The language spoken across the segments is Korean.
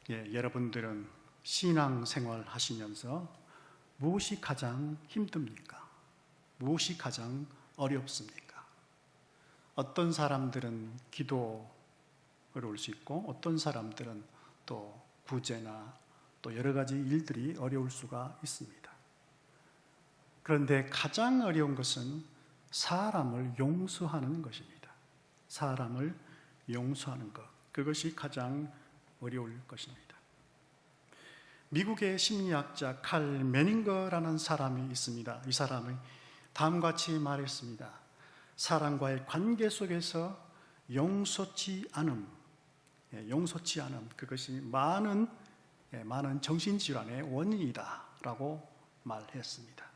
여러분들은 신앙생활 하시면서 무엇이 가장 힘듭니까? 무엇이 가장 어렵습니까? 어떤 사람들은 기도 어려울 수 있고 어떤 사람들은 또 구제나 또 여러 가지 일들이 어려울 수가 있습니다. 그런데 가장 어려운 것은 사람을 용서하는 것입니다. 사람을 용서하는 것, 그것이 가장 어려울 것입니다. 미국의 심리학자 칼 메닝거라는 사람이 있습니다. 이 사람은 다음과 같이 말했습니다. 사람과의 관계 속에서 용서치 않음, 그것이 많은 정신질환의 원인이다 라고 말했습니다.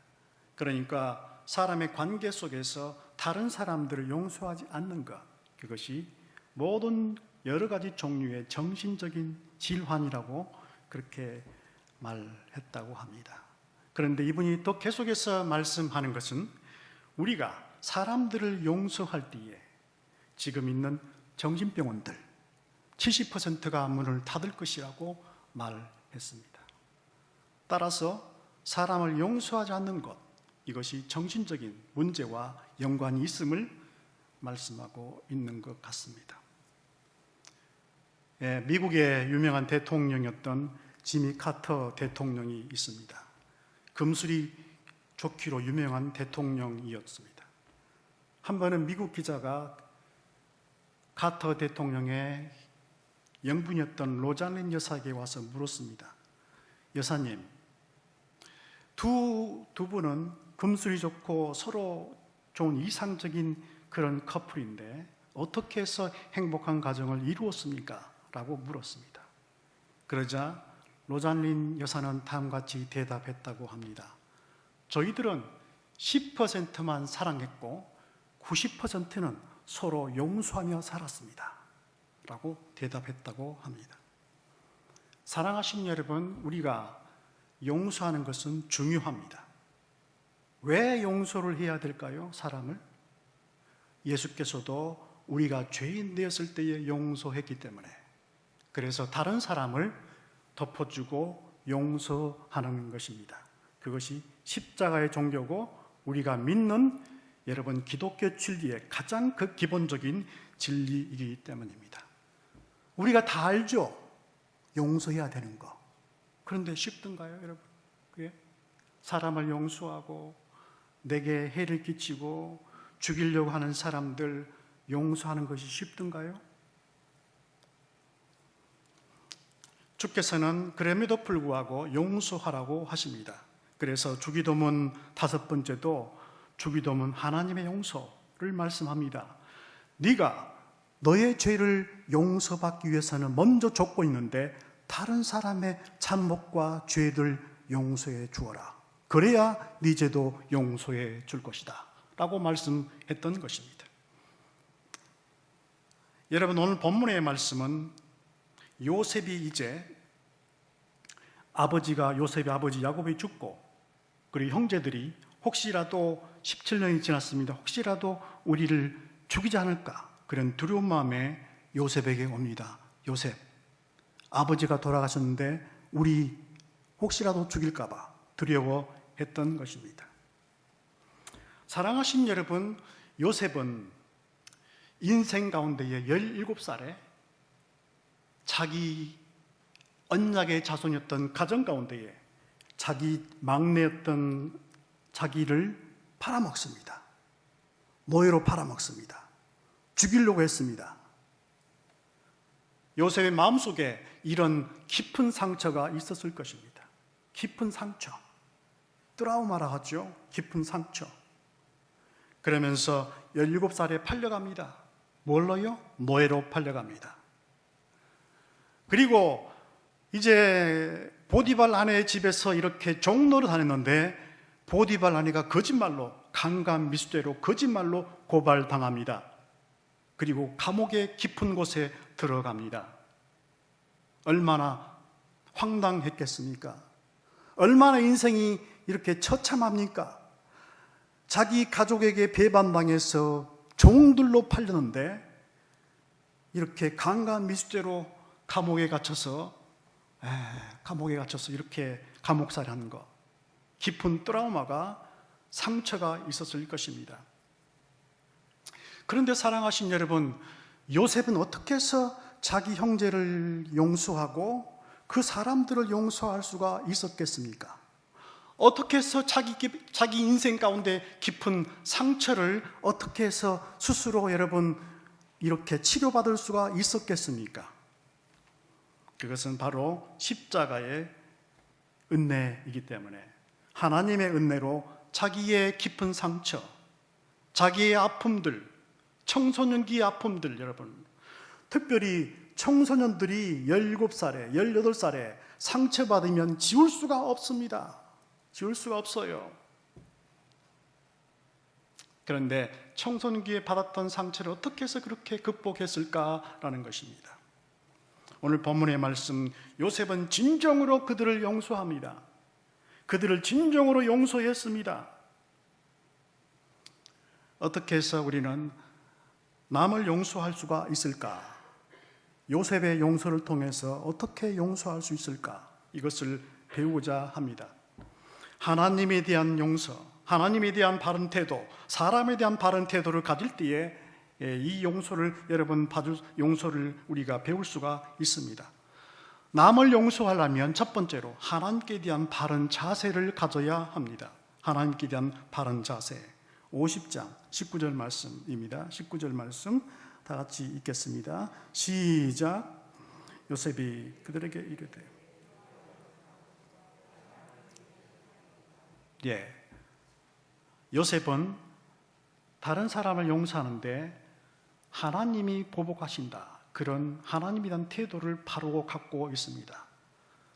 그러니까 사람의 관계 속에서 다른 사람들을 용서하지 않는 것, 그것이 모든 여러 가지 종류의 정신적인 질환이라고 그렇게 말했다고 합니다. 그런데 이분이 또 계속해서 말씀하는 것은 우리가 사람들을 용서할 때에 지금 있는 정신병원들 70%가 문을 닫을 것이라고 말했습니다. 따라서 사람을 용서하지 않는 것, 이것이 정신적인 문제와 연관이 있음을 말씀하고 있는 것 같습니다. 미국의 유명한 대통령이었던 지미 카터 대통령이 있습니다. 금술이 좋기로 유명한 대통령이었습니다. 한 번은 미국 기자가 카터 대통령의 영분이었던 로잘린 여사에게 와서 물었습니다. 여사님, 두 분은 금술이 좋고 서로 좋은 이상적인 그런 커플인데 어떻게 해서 행복한 가정을 이루었습니까? 라고 물었습니다. 그러자 로잘린 여사는 다음과 같이 대답했다고 합니다. 저희들은 10%만 사랑했고 90%는 서로 용서하며 살았습니다 라고 대답했다고 합니다. 사랑하시는 여러분, 우리가 용서하는 것은 중요합니다. 왜 용서를 해야 될까요? 사람을? 예수께서도 우리가 죄인 되었을 때에 용서했기 때문에, 그래서 다른 사람을 덮어주고 용서하는 것입니다. 그것이 십자가의 종교고 우리가 믿는 여러분 기독교 진리의 가장 기본적인 진리이기 때문입니다. 우리가 다 알죠? 용서해야 되는 거. 그런데 쉽던가요, 여러분? 그게 사람을 용서하고 내게 해를 끼치고 죽이려고 하는 사람들 용서하는 것이 쉽던가요? 주께서는 그럼에도 불구하고 용서하라고 하십니다. 그래서 주기도문 5번째도 주기도문 하나님의 용서를 말씀합니다. 네가 너의 죄를 용서받기 위해서는 먼저 좇고 있는데 다른 사람의 잘못과 죄를 용서해 주어라. 그래야 네 죄도 용서해 줄 것이다 라고 말씀했던 것입니다. 여러분, 오늘 본문의 말씀은 요셉이 이제 요셉의 아버지 야곱이 죽고 그리고 형제들이 혹시라도 17년이 지났습니다. 혹시라도 우리를 죽이지 않을까 그런 두려운 마음에 요셉에게 옵니다. 요셉, 아버지가 돌아가셨는데 우리 혹시라도 죽일까 봐 두려워했던 것입니다. 사랑하신 여러분, 요셉은 인생 가운데에 17살에 자기 언약의 자손이었던 가정 가운데에 자기 막내였던 자기를 팔아먹습니다. 노예로 팔아먹습니다. 죽이려고 했습니다. 요셉의 마음속에 이런 깊은 상처가 있었을 것입니다. 깊은 상처, 트라우마라 하죠. 깊은 상처. 그러면서 17살에 팔려갑니다. 뭘로요? 노예로 팔려갑니다. 그리고 이제 보디발 아내의 집에서 이렇게 종로를 다녔는데 보디발 아내가 거짓말로 강간미수죄로 거짓말로 고발당합니다. 그리고 감옥의 깊은 곳에 들어갑니다. 얼마나 황당했겠습니까? 얼마나 인생이 이렇게 처참합니까? 자기 가족에게 배반당해서 종들로 팔렸는데 이렇게 강간미수죄로 감옥에 갇혀서 감옥에 갇혀서 이렇게 감옥살이 하는 것, 깊은 트라우마가, 상처가 있었을 것입니다. 그런데 사랑하신 여러분, 요셉은 어떻게 해서 자기 형제를 용서하고 그 사람들을 용서할 수가 있었겠습니까? 어떻게 해서 자기 인생 가운데 깊은 상처를 어떻게 해서 스스로 여러분 이렇게 치료받을 수가 있었겠습니까? 그것은 바로 십자가의 은혜이기 때문에, 하나님의 은혜로 자기의 깊은 상처, 자기의 아픔들, 청소년기의 아픔들, 여러분, 특별히 청소년들이 17살에 18살에 상처받으면 지울 수가 없습니다. 지울 수가 없어요. 그런데 청소년기에 받았던 상처를 어떻게 해서 그렇게 극복했을까라는 것입니다. 오늘 본문의 말씀, 요셉은 진정으로 그들을 용서합니다. 그들을 진정으로 용서했습니다. 어떻게 해서 우리는 남을 용서할 수가 있을까? 요셉의 용서를 통해서 어떻게 용서할 수 있을까? 이것을 배우고자 합니다. 하나님에 대한 용서, 하나님에 대한 바른 태도, 사람에 대한 바른 태도를 가질 때에 이 용서를 용서를 우리가 배울 수가 있습니다. 남을 용서하려면 첫 번째로 하나님께 대한 바른 자세를 가져야 합니다. 하나님께 대한 바른 자세. 50장 19절 말씀입니다. 19절 말씀 다 같이 읽겠습니다. 시작. 요셉이 그들에게 이르되, 요셉은 다른 사람을 용서하는데 하나님이 보복하신다, 그런 하나님에 대한 태도를 바로 갖고 있습니다.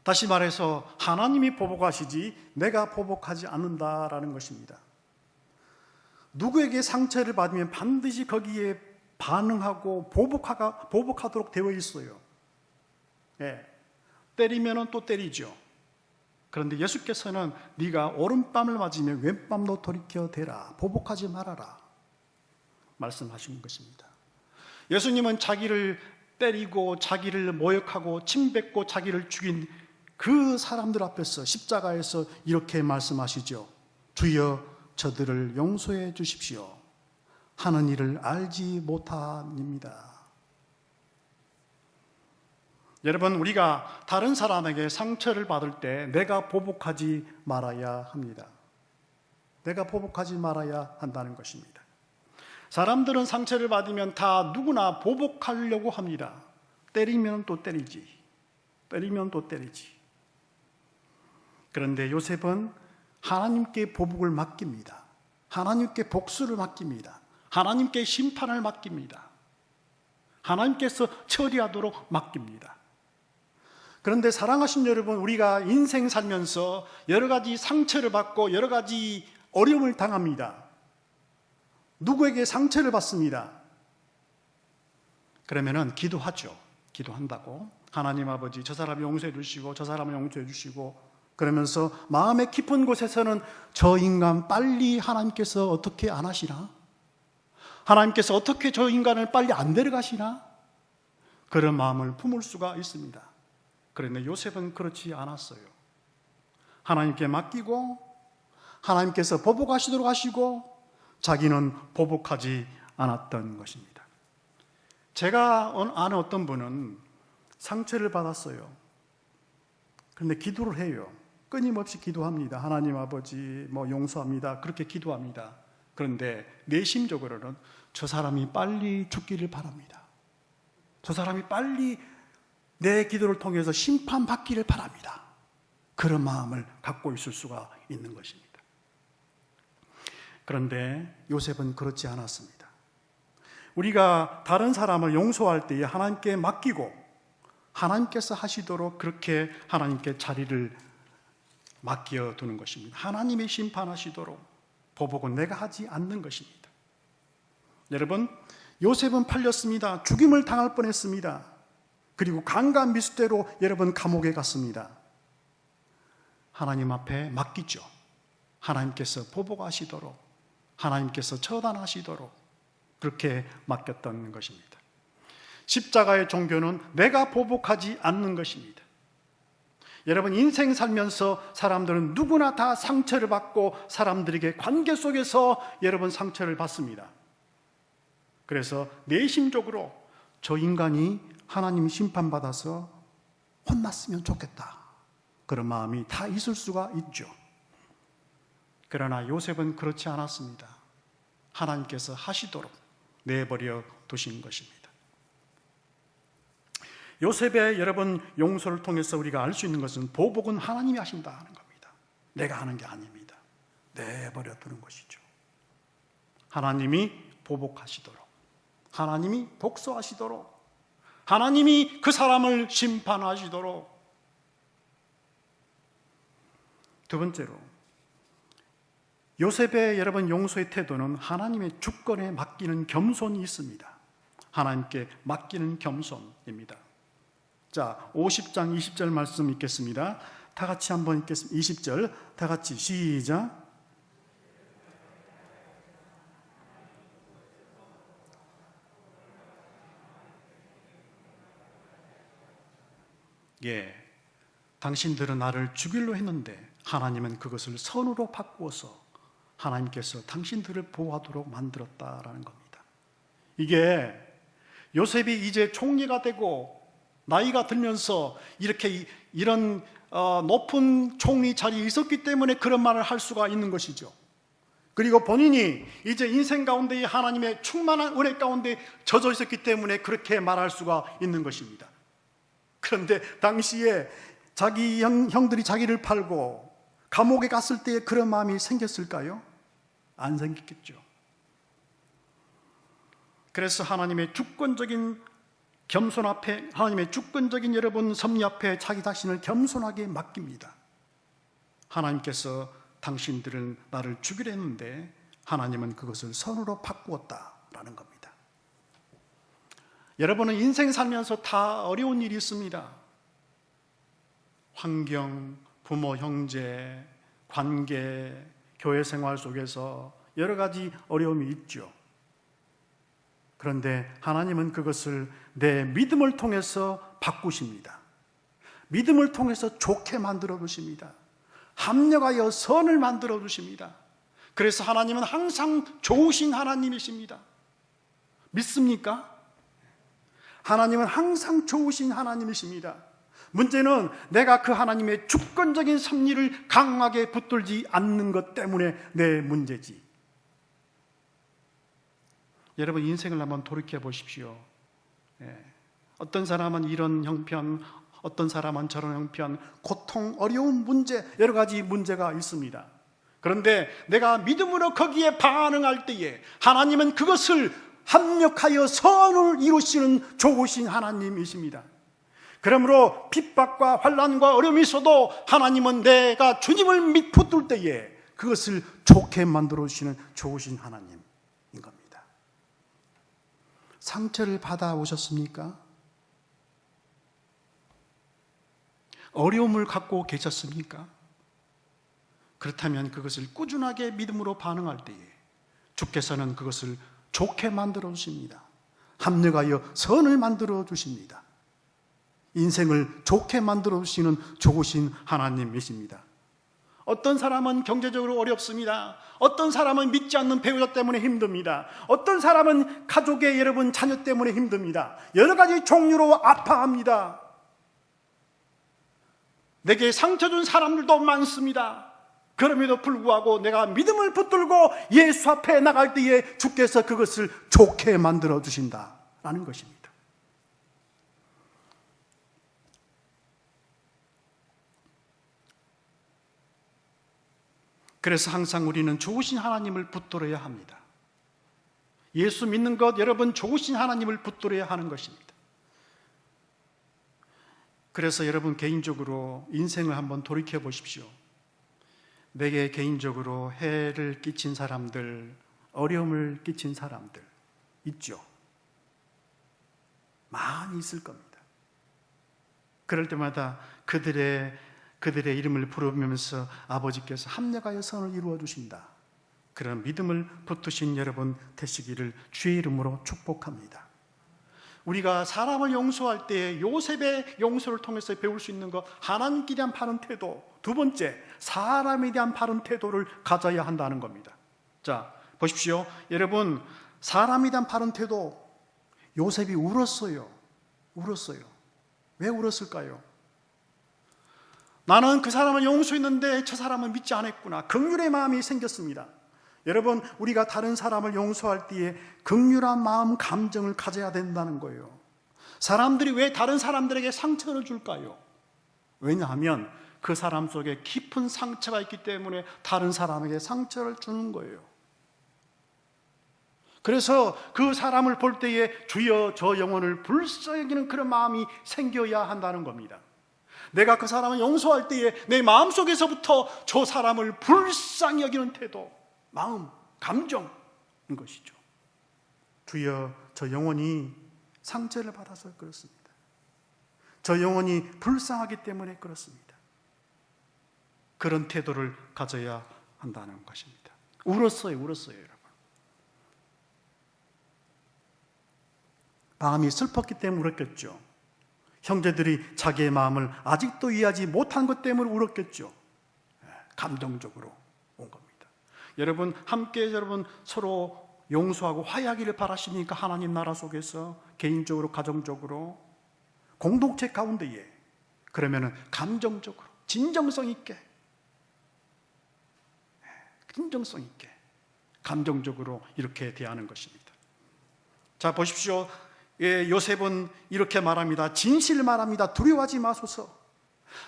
다시 말해서 하나님이 보복하시지 내가 보복하지 않는다라는 것입니다. 누구에게 상처를 받으면 반드시 거기에 반응하고 보복하도록 되어 있어요. 때리면 또 때리죠. 그런데 예수께서는 네가 오른뺨을 맞으면 왼뺨도 돌이켜 대라, 보복하지 말아라 말씀하시는 것입니다. 예수님은 자기를 때리고 자기를 모욕하고 침뱉고 자기를 죽인 그 사람들 앞에서 십자가에서 이렇게 말씀하시죠. 주여 저들을 용서해 주십시오. 하는 일을 알지 못합니다. 여러분, 우리가 다른 사람에게 상처를 받을 때 내가 보복하지 말아야 합니다. 내가 보복하지 말아야 한다는 것입니다. 사람들은 상처를 받으면 다 누구나 보복하려고 합니다. 때리면 또 때리지, 때리면 또 때리지. 그런데 요셉은 하나님께 보복을 맡깁니다. 하나님께 복수를 맡깁니다. 하나님께 심판을 맡깁니다. 하나님께서 처리하도록 맡깁니다. 그런데 사랑하신 여러분, 우리가 인생 살면서 여러 가지 상처를 받고 여러 가지 어려움을 당합니다. 누구에게 상처를 받습니다. 그러면은 기도하죠. 기도한다고. 하나님 아버지, 저 사람 용서해 주시고 저 사람을 용서해 주시고, 그러면서 마음의 깊은 곳에서는 저 인간 빨리 하나님께서 어떻게 안 하시나? 하나님께서 어떻게 저 인간을 빨리 안 데려가시나? 그런 마음을 품을 수가 있습니다. 그런데 요셉은 그렇지 않았어요. 하나님께 맡기고 하나님께서 보복하시도록 하시고 자기는 보복하지 않았던 것입니다. 제가 아는 어떤 분은 상처를 받았어요. 그런데 기도를 해요. 끊임없이 기도합니다. 하나님 아버지 용서합니다. 그렇게 기도합니다. 그런데 내심적으로는 저 사람이 빨리 죽기를 바랍니다. 저 사람이 빨리 내 기도를 통해서 심판받기를 바랍니다. 그런 마음을 갖고 있을 수가 있는 것입니다. 그런데 요셉은 그렇지 않았습니다. 우리가 다른 사람을 용서할 때에 하나님께 맡기고 하나님께서 하시도록 그렇게 하나님께 자리를 맡겨두는 것입니다. 하나님이 심판하시도록, 보복은 내가 하지 않는 것입니다. 여러분, 요셉은 팔렸습니다. 죽임을 당할 뻔했습니다. 그리고 강간 미수대로 여러분 감옥에 갔습니다. 하나님 앞에 맡기죠. 하나님께서 보복하시도록, 하나님께서 처단하시도록 그렇게 맡겼던 것입니다. 십자가의 종교는 내가 보복하지 않는 것입니다. 여러분, 인생 살면서 사람들은 누구나 다 상처를 받고 사람들에게 관계 속에서 여러분 상처를 받습니다. 그래서 내심적으로 저 인간이 하나님 심판받아서 혼났으면 좋겠다, 그런 마음이 다 있을 수가 있죠. 그러나 요셉은 그렇지 않았습니다. 하나님께서 하시도록 내버려 두신 것입니다. 요셉의 여러분 용서를 통해서 우리가 알 수 있는 것은 보복은 하나님이 하신다 하는 겁니다. 내가 하는 게 아닙니다. 내버려 두는 것이죠. 하나님이 보복하시도록, 하나님이 복수하시도록, 하나님이 그 사람을 심판하시도록. 두 번째로, 요셉의 여러분 용서의 태도는 하나님의 주권에 맡기는 겸손이 있습니다. 하나님께 맡기는 겸손입니다. 자, 50장 20절 말씀 읽겠습니다. 다 같이 한번 읽겠습니다. 20절 다 같이 시작. 예, 당신들은 나를 죽이려 했는데 하나님은 그것을 선으로 바꾸어서 하나님께서 당신들을 보호하도록 만들었다라는 겁니다. 이게 요셉이 이제 총리가 되고 나이가 들면서 이런 높은 총리 자리에 있었기 때문에 그런 말을 할 수가 있는 것이죠. 그리고 본인이 이제 인생 가운데 하나님의 충만한 은혜 가운데 젖어 있었기 때문에 그렇게 말할 수가 있는 것입니다. 그런데 당시에 자기 형들이 자기를 팔고 감옥에 갔을 때에 그런 마음이 생겼을까요? 안 생겼겠죠. 그래서 하나님의 주권적인 겸손 앞에, 하나님의 주권적인 여러분 섭리 앞에 자기 자신을 겸손하게 맡깁니다. 하나님께서 당신들은 나를 죽이려 했는데 하나님은 그것을 선으로 바꾸었다라는 겁니다. 여러분은 인생 살면서 다 어려운 일이 있습니다. 환경, 부모, 형제, 관계, 교회 생활 속에서 여러 가지 어려움이 있죠. 그런데 하나님은 그것을 내 믿음을 통해서 바꾸십니다. 믿음을 통해서 좋게 만들어 주십니다. 합력하여 선을 만들어 주십니다. 그래서 하나님은 항상 좋으신 하나님이십니다. 믿습니까? 하나님은 항상 좋으신 하나님이십니다. 문제는 내가 그 하나님의 주권적인 섭리를 강하게 붙들지 않는 것 때문에 내 문제지. 여러분, 인생을 한번 돌이켜 보십시오. 어떤 사람은 이런 형편, 어떤 사람은 저런 형편, 고통, 어려운 문제, 여러 가지 문제가 있습니다. 그런데 내가 믿음으로 거기에 반응할 때에 하나님은 그것을 합력하여 선을 이루시는 좋으신 하나님이십니다. 그러므로 핍박과 환난과 어려움이 있어도 하나님은 내가 주님을 붙들 때에 그것을 좋게 만들어 주시는 좋으신 하나님인 겁니다. 상처를 받아오셨습니까? 어려움을 갖고 계셨습니까? 그렇다면 그것을 꾸준하게 믿음으로 반응할 때에 주께서는 그것을 좋게 만들어 주십니다. 합력하여 선을 만들어 주십니다. 인생을 좋게 만들어 주시는 좋으신 하나님이십니다. 어떤 사람은 경제적으로 어렵습니다. 어떤 사람은 믿지 않는 배우자 때문에 힘듭니다. 어떤 사람은 가족의 여러분 자녀 때문에 힘듭니다. 여러 가지 종류로 아파합니다. 내게 상처 준 사람들도 많습니다. 그럼에도 불구하고 내가 믿음을 붙들고 예수 앞에 나갈 때에 주께서 그것을 좋게 만들어 주신다라는 것입니다. 그래서 항상 우리는 좋으신 하나님을 붙들어야 합니다. 예수 믿는 것, 여러분 좋으신 하나님을 붙들어야 하는 것입니다. 그래서 여러분 개인적으로 인생을 한번 돌이켜 보십시오. 내게 개인적으로 해를 끼친 사람들, 어려움을 끼친 사람들 있죠. 많이 있을 겁니다. 그럴 때마다 그들의 이름을 부르면서 아버지께서 합력하여 선을 이루어 주신다, 그런 믿음을 붙드신 여러분 되시기를 주의 이름으로 축복합니다. 우리가 사람을 용서할 때 요셉의 용서를 통해서 배울 수 있는 것, 하나님께 대한 바른 태도. 두 번째, 사람에 대한 바른 태도를 가져야 한다는 겁니다. 자, 보십시오. 여러분, 사람에 대한 바른 태도. 요셉이 울었어요. 왜 울었을까요? 나는 그 사람을 용서했는데 저 사람은 믿지 않았구나. 긍휼의 마음이 생겼습니다. 여러분, 우리가 다른 사람을 용서할 때에 긍휼한 마음, 감정을 가져야 된다는 거예요. 사람들이 왜 다른 사람들에게 상처를 줄까요? 왜냐하면 그 사람 속에 깊은 상처가 있기 때문에 다른 사람에게 상처를 주는 거예요. 그래서 그 사람을 볼 때에 주여 저 영혼을 불쌍히 여기는 그런 마음이 생겨야 한다는 겁니다. 내가 그 사람을 용서할 때에 내 마음속에서부터 저 사람을 불쌍히 여기는 태도, 마음, 감정인 것이죠. 주여 저 영혼이 상처를 받아서 그렇습니다. 저 영혼이 불쌍하기 때문에 그렇습니다. 그런 태도를 가져야 한다는 것입니다. 울었어요, 여러분. 마음이 슬펐기 때문에 울었겠죠. 형제들이 자기의 마음을 아직도 이해하지 못한 것 때문에 울었겠죠. 감동적으로 온 겁니다. 여러분, 함께 여러분 서로 용서하고 화해하기를 바라십니까? 하나님 나라 속에서 개인적으로, 가정적으로, 공동체 가운데에. 그러면은 감정적으로, 진정성 있게, 감정적으로 이렇게 대하는 것입니다. 자, 보십시오. 요셉은 이렇게 말합니다. 진실을 말합니다. 두려워하지 마소서.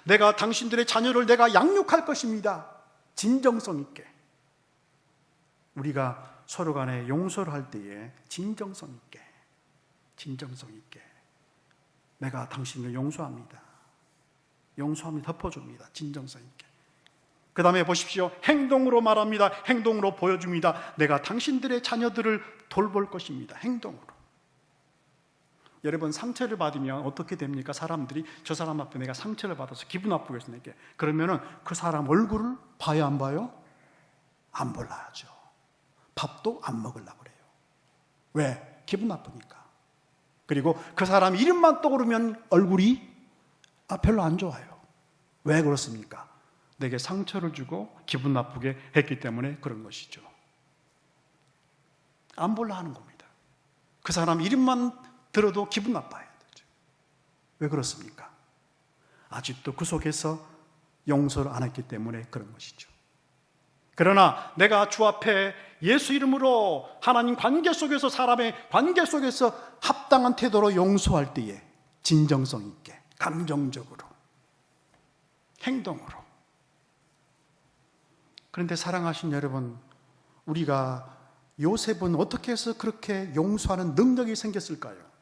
내가 당신들의 자녀를 내가 양육할 것입니다. 진정성 있게. 우리가 서로 간에 용서를 할 때에 진정성 있게 내가 당신을 용서합니다. 덮어줍니다. 진정성 있게. 그 다음에 보십시오. 행동으로 말합니다. 행동으로 보여줍니다. 내가 당신들의 자녀들을 돌볼 것입니다. 행동으로. 여러분, 상처를 받으면 어떻게 됩니까? 사람들이 저 사람 앞에 내가 상처를 받아서 기분 나쁘게 해서 내게, 그러면은 그 사람 얼굴을 봐요, 안 봐요? 안 볼라야죠. 밥도 안 먹으려고 그래요. 왜? 기분 나쁘니까. 그리고 그 사람 이름만 떠오르면 얼굴이 별로 안 좋아요. 왜 그렇습니까? 내게 상처를 주고 기분 나쁘게 했기 때문에 그런 것이죠. 안 볼라 하는 겁니다. 그 사람 이름만 들어도 기분 나빠야 되죠. 왜 그렇습니까? 아직도 그 속에서 용서를 안 했기 때문에 그런 것이죠. 그러나 내가 주 앞에 예수 이름으로 하나님 관계 속에서, 사람의 관계 속에서 합당한 태도로 용서할 때에 진정성 있게, 감정적으로, 행동으로. 그런데 사랑하신 여러분, 우리가 요셉은 어떻게 해서 그렇게 용서하는 능력이 생겼을까요?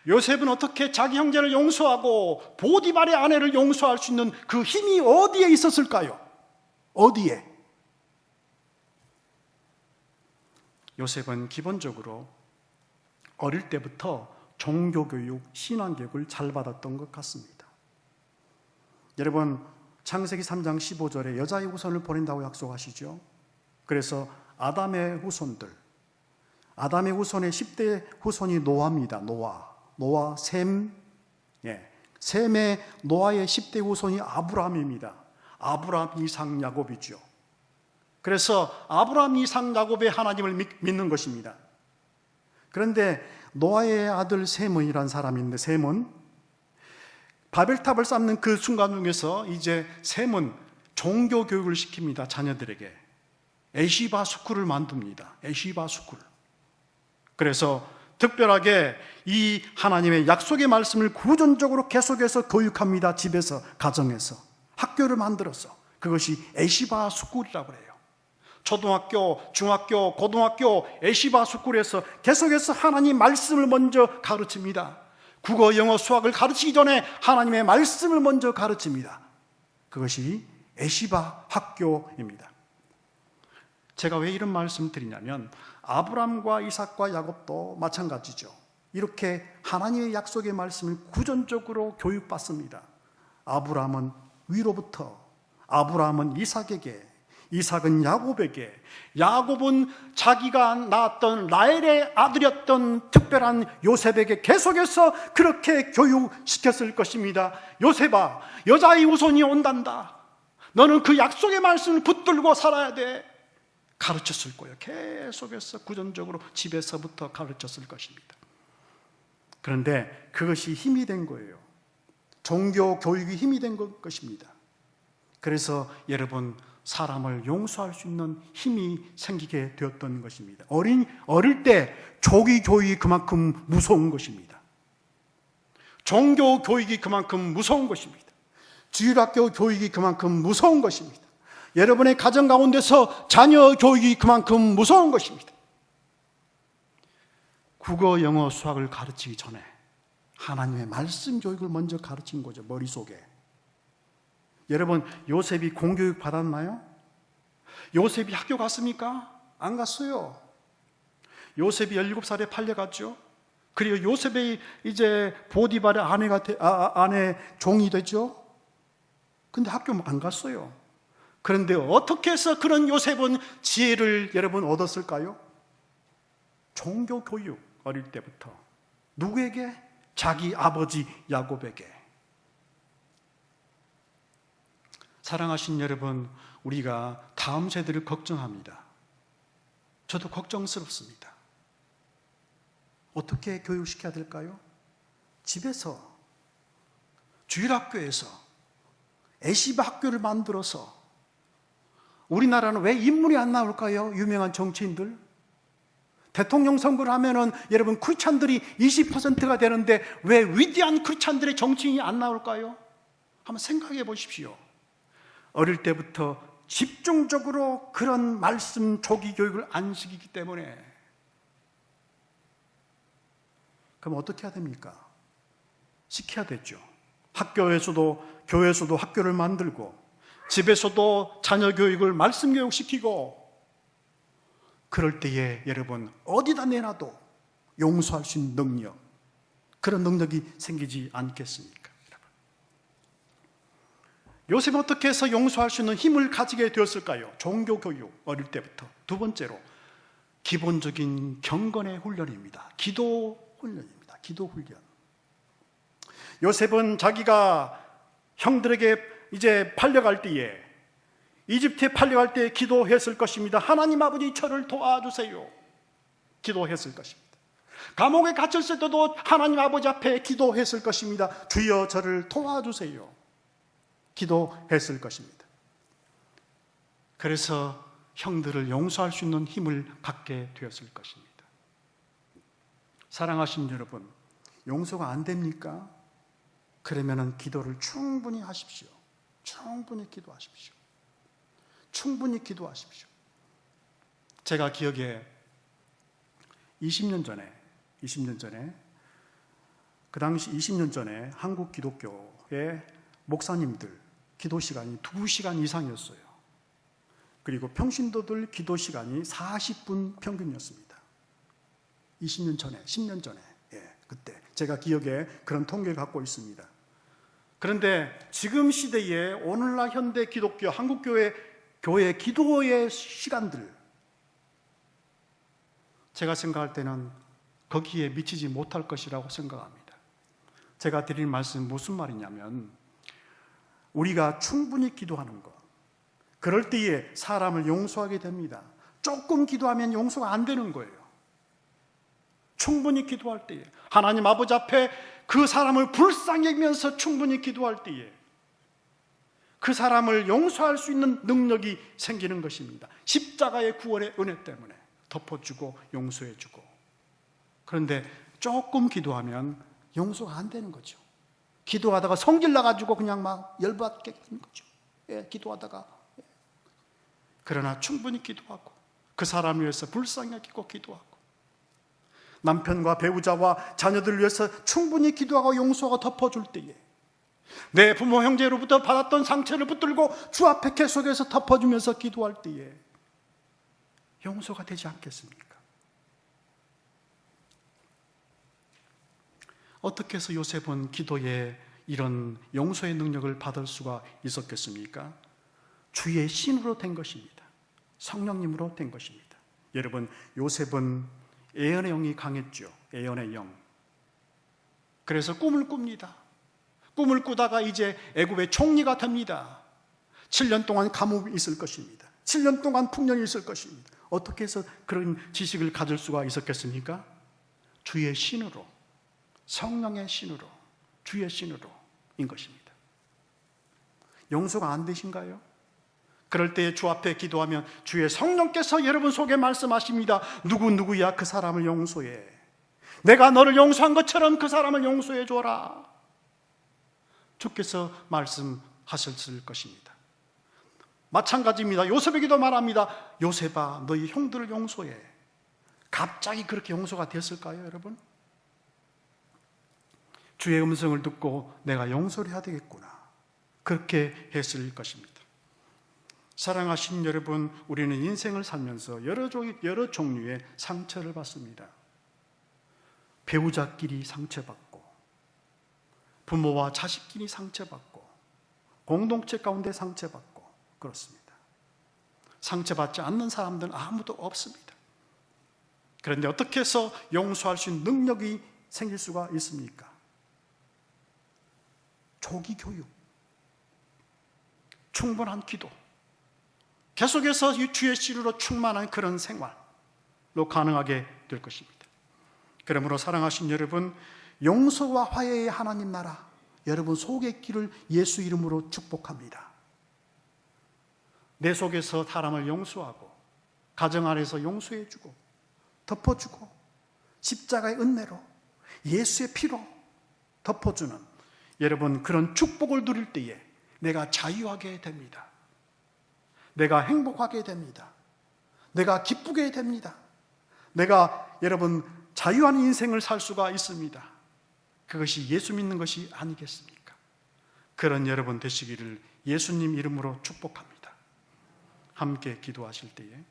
요셉은 어떻게 자기 형제를 용서하고 보디발의 아내를 용서할 수 있는 그 힘이 어디에 있었을까요? 어디에? 요셉은 기본적으로 어릴 때부터 종교교육, 신앙교육을 잘 받았던 것 같습니다. 여러분, 창세기 3장 15절에 여자의 후손을 보낸다고 약속하시죠. 그래서 아담의 후손들, 아담의 후손의 10대 후손이 노아입니다. 노아, 셈, 셈의 노아의 10대 후손이 아브라함입니다. 아브라함, 이삭, 야곱이죠. 그래서 아브라함, 이삭, 야곱의 하나님을 믿는 것입니다. 그런데 노아의 아들 셈이라는 사람이 있는데, 셈은 바벨탑을 쌓는 그 순간 중에서 이제 셈은 종교 교육을 시킵니다. 자녀들에게 에시바 스쿨을 만듭니다. 에시바 스쿨. 그래서 특별하게 이 하나님의 약속의 말씀을 구전적으로 계속해서 교육합니다. 집에서, 가정에서, 학교를 만들어서. 그것이 에시바 스쿨이라고 해요. 초등학교, 중학교, 고등학교 에시바 스쿨에서 계속해서 하나님 말씀을 먼저 가르칩니다. 국어, 영어, 수학을 가르치기 전에 하나님의 말씀을 먼저 가르칩니다. 그것이 에시바 학교입니다. 제가 왜 이런 말씀을 드리냐면, 아브람과 이삭과 야곱도 마찬가지죠. 이렇게 하나님의 약속의 말씀을 구전적으로 교육받습니다. 아브람은 위로부터, 아브람은 이삭에게, 이삭은 야곱에게, 야곱은 자기가 낳았던 라헬의 아들이었던 특별한 요셉에게 계속해서 그렇게 교육시켰을 것입니다. 요셉아, 여자의 후손이 온단다. 너는 그 약속의 말씀을 붙들고 살아야 돼. 가르쳤을 거예요. 계속해서 구전적으로 집에서부터 가르쳤을 것입니다. 그런데 그것이 힘이 된 거예요. 종교 교육이 힘이 된 것입니다. 그래서 여러분, 사람을 용서할 수 있는 힘이 생기게 되었던 것입니다. 어릴 때 조기 교육이 그만큼 무서운 것입니다. 종교 교육이 그만큼 무서운 것입니다. 주일학교 교육이 그만큼 무서운 것입니다. 여러분의 가정 가운데서 자녀 교육이 그만큼 무서운 것입니다. 국어, 영어, 수학을 가르치기 전에 하나님의 말씀 교육을 먼저 가르친 거죠. 머릿속에. 여러분, 요셉이 공교육 받았나요? 요셉이 학교 갔습니까? 안 갔어요. 요셉이 17살에 팔려갔죠. 그리고 요셉이 이제 보디발의 아내 종이 됐죠. 근데 학교 안 갔어요. 그런데 어떻게 해서 그런 요셉은 지혜를 여러분 얻었을까요? 종교 교육, 어릴 때부터. 누구에게? 자기 아버지 야곱에게. 사랑하신 여러분, 우리가 다음 세대를 걱정합니다. 저도 걱정스럽습니다. 어떻게 교육시켜야 될까요? 집에서, 주일학교에서, 에시바 학교를 만들어서. 우리나라는 왜 인물이 안 나올까요? 유명한 정치인들. 대통령 선거를 하면은 여러분 크리스찬들이 20%가 되는데 왜 위대한 크리스찬들의 정치인이 안 나올까요? 한번 생각해 보십시오. 어릴 때부터 집중적으로 그런 말씀 조기 교육을 안 시키기 때문에. 그럼 어떻게 해야 됩니까? 시켜야 되죠. 학교에서도, 교회에서도 학교를 만들고, 집에서도 자녀 교육을 말씀 교육시키고, 그럴 때에 여러분 어디다 내놔도 용서할 수 있는 능력, 그런 능력이 생기지 않겠습니까? 요셉은 어떻게 해서 용서할 수 있는 힘을 가지게 되었을까요? 종교 교육, 어릴 때부터. 두 번째로 기본적인 경건의 훈련입니다. 기도 훈련입니다. 기도 훈련. 요셉은 자기가 형들에게 이제 팔려갈 때에, 이집트에 팔려갈 때 기도했을 것입니다. 하나님 아버지, 저를 도와주세요. 기도했을 것입니다. 감옥에 갇혔을 때도 하나님 아버지 앞에 기도했을 것입니다. 주여, 저를 도와주세요. 기도했을 것입니다. 그래서 형들을 용서할 수 있는 힘을 갖게 되었을 것입니다. 사랑하신 여러분, 용서가 안 됩니까? 그러면은 기도를 충분히 하십시오. 충분히 기도하십시오. 충분히 기도하십시오. 제가 기억에 20년 전에 그 당시 20년 전에 한국 기독교의 목사님들 기도 시간이 2시간 이상이었어요. 그리고 평신도들 기도 시간이 40분 평균이었습니다. 20년 전에, 10년 전에, 그때 제가 기억에 그런 통계를 갖고 있습니다. 그런데 지금 시대에 오늘날 현대 기독교, 한국교회 교회 기도의 시간들, 제가 생각할 때는 거기에 미치지 못할 것이라고 생각합니다. 제가 드릴 말씀은 무슨 말이냐면, 우리가 충분히 기도하는 것, 그럴 때에 사람을 용서하게 됩니다. 조금 기도하면 용서가 안 되는 거예요. 충분히 기도할 때에, 하나님 아버지 앞에 그 사람을 불쌍히 여기면서 충분히 기도할 때에 그 사람을 용서할 수 있는 능력이 생기는 것입니다. 십자가의 구원의 은혜 때문에 덮어주고 용서해주고. 그런데 조금 기도하면 용서가 안 되는 거죠. 기도하다가 성질 나가지고 그냥 막 열받게 되는 거죠. 기도하다가. 그러나 충분히 기도하고, 그 사람을 위해서 불쌍히 여기고 기도하고, 남편과 배우자와 자녀들을 위해서 충분히 기도하고 용서하고 덮어줄 때에, 내 부모 형제로부터 받았던 상처를 붙들고 주 앞에 계속해서 덮어주면서 기도할 때에 용서가 되지 않겠습니까? 어떻게 해서 요셉은 기도에 이런 용서의 능력을 받을 수가 있었겠습니까? 주의 신으로 된 것입니다. 성령님으로 된 것입니다. 여러분, 요셉은 예언의 영이 강했죠. 예언의 영. 그래서 꿈을 꿉니다. 꿈을 꾸다가 이제 애굽의 총리가 됩니다. 7년 동안 감옥에 있을 것입니다. 7년 동안 풍년이 있을 것입니다. 어떻게 해서 그런 지식을 가질 수가 있었겠습니까? 주의 신으로, 성령의 신으로, 주의 신으로인 것입니다. 용서가 안 되신가요? 그럴 때 주 앞에 기도하면 주의 성령께서 여러분 속에 말씀하십니다. 누구누구야 그 사람을 용서해. 내가 너를 용서한 것처럼 그 사람을 용서해 줘라. 주께서 말씀하셨을 것입니다. 마찬가지입니다. 요셉에게도 말합니다. 요셉아, 너희 형들을 용서해. 갑자기 그렇게 용서가 됐을까요, 여러분? 주의 음성을 듣고 내가 용서를 해야 되겠구나. 그렇게 했을 것입니다. 사랑하신 여러분, 우리는 인생을 살면서 여러 종류의 상처를 받습니다. 배우자끼리 상처받고, 부모와 자식끼리 상처받고, 공동체 가운데 상처받고, 그렇습니다. 상처받지 않는 사람들은 아무도 없습니다. 그런데 어떻게 해서 용서할 수 있는 능력이 생길 수가 있습니까? 조기 교육, 충분한 기도, 계속해서 이 주의 씨로 충만한 그런 생활로 가능하게 될 것입니다. 그러므로 사랑하신 여러분, 용서와 화해의 하나님 나라, 여러분 속에 있기를 예수 이름으로 축복합니다. 내 속에서 사람을 용서하고, 가정 안에서 용서해주고, 덮어주고, 십자가의 은혜로, 예수의 피로 덮어주는 여러분 그런 축복을 누릴 때에 내가 자유하게 됩니다. 내가 행복하게 됩니다. 내가 기쁘게 됩니다. 내가 여러분 자유한 인생을 살 수가 있습니다. 그것이 예수 믿는 것이 아니겠습니까? 그런 여러분 되시기를 예수님 이름으로 축복합니다. 함께 기도하실 때에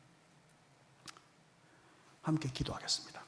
함께 기도하겠습니다.